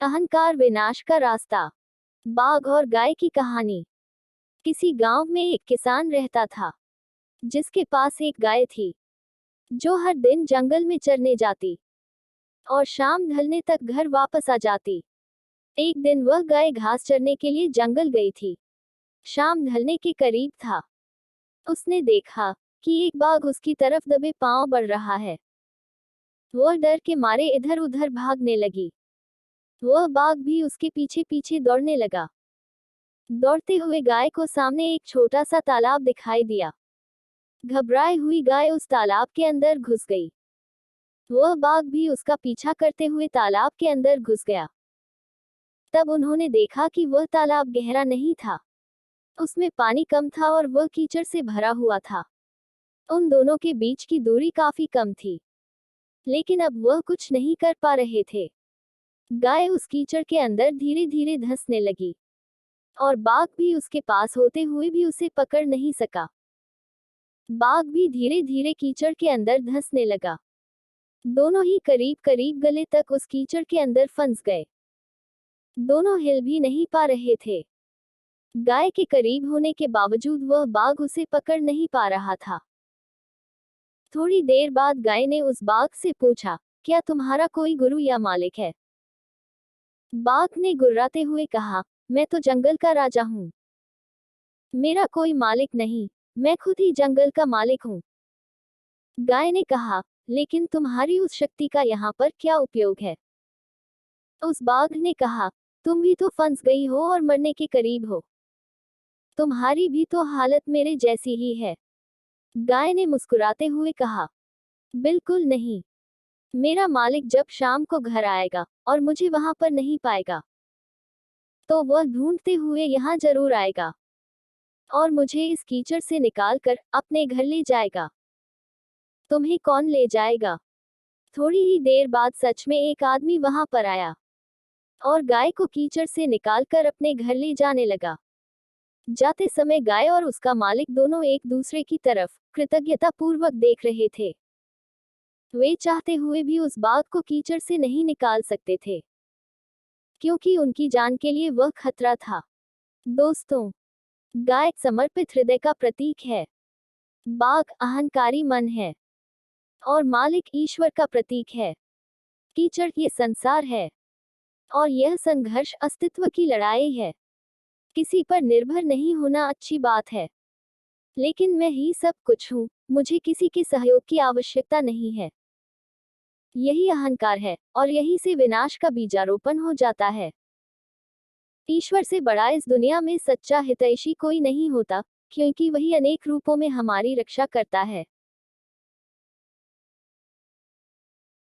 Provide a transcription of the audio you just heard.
अहंकार विनाश का रास्ता। बाघ और गाय की कहानी। किसी गांव में एक किसान रहता था, जिसके पास एक गाय थी, जो हर दिन जंगल में चरने जाती और शाम ढलने तक घर वापस आ जाती। एक दिन वह गाय घास चरने के लिए जंगल गई थी। शाम ढलने के करीब था। उसने देखा कि एक बाघ उसकी तरफ दबे पांव बढ़ रहा है। वह डर के मारे इधर उधर भागने लगी। वह बाघ भी उसके पीछे पीछे दौड़ने लगा। दौड़ते हुए गाय को सामने एक छोटा सा तालाब दिखाई दिया। घबराई हुई गाय उस तालाब के अंदर घुस गई। वह बाघ भी उसका पीछा करते हुए तालाब के अंदर घुस गया। तब उन्होंने देखा कि वह तालाब गहरा नहीं था, उसमें पानी कम था और वह कीचड़ से भरा हुआ था। उन दोनों के बीच की दूरी काफी कम थी, लेकिन अब वह कुछ नहीं कर पा रहे थे। गाय उस कीचड़ के अंदर धीरे धीरे धंसने लगी और बाघ भी उसके पास होते हुए भी उसे पकड़ नहीं सका। बाघ भी धीरे धीरे कीचड़ के अंदर धंसने लगा। दोनों ही करीब करीब गले तक उस कीचड़ के अंदर फंस गए। दोनों हिल भी नहीं पा रहे थे। गाय के करीब होने के बावजूद वह बाघ उसे पकड़ नहीं पा रहा था। थोड़ी देर बाद गाय ने उस बाघ से पूछा, क्या तुम्हारा कोई गुरु या मालिक है? बाघ ने गुर्राते हुए कहा, मैं तो जंगल का राजा हूँ। मेरा कोई मालिक नहीं, मैं खुद ही जंगल का मालिक हूँ। गाय ने कहा, लेकिन तुम्हारी उस शक्ति का यहाँ पर क्या उपयोग है? उस बाघ ने कहा, तुम भी तो फंस गई हो और मरने के करीब हो। तुम्हारी भी तो हालत मेरे जैसी ही है। गाय ने मुस्कुराते हुए कहा, बिल्कुल नहीं। मेरा मालिक जब शाम को घर आएगा और मुझे वहां पर नहीं पाएगा, तो वह ढूंढते हुए यहाँ जरूर आएगा और मुझे इस कीचड़ से निकालकर अपने घर ले जाएगा। तुम्हें कौन ले जाएगा? थोड़ी ही देर बाद सच में एक आदमी वहां पर आया और गाय को कीचड़ से निकालकर अपने घर ले जाने लगा। जाते समय गाय और उसका मालिक दोनों एक दूसरे की तरफ कृतज्ञता पूर्वक देख रहे थे। वे चाहते हुए भी उस बाघ को कीचड़ से नहीं निकाल सकते थे, क्योंकि उनकी जान के लिए वह खतरा था। दोस्तों, गाय समर्पित हृदय का प्रतीक है, बाघ अहंकारी मन है और मालिक ईश्वर का प्रतीक है। कीचड़ ये संसार है और यह संघर्ष अस्तित्व की लड़ाई है। किसी पर निर्भर नहीं होना अच्छी बात है, लेकिन मैं ही सब कुछ हूँ, मुझे किसी के सहयोग की आवश्यकता नहीं है। यही अहंकार है और यही से विनाश का बीजारोपण हो जाता है। ईश्वर से बड़ा इस दुनिया में सच्चा हितैषी कोई नहीं होता, क्योंकि वही अनेक रूपों में हमारी रक्षा करता है।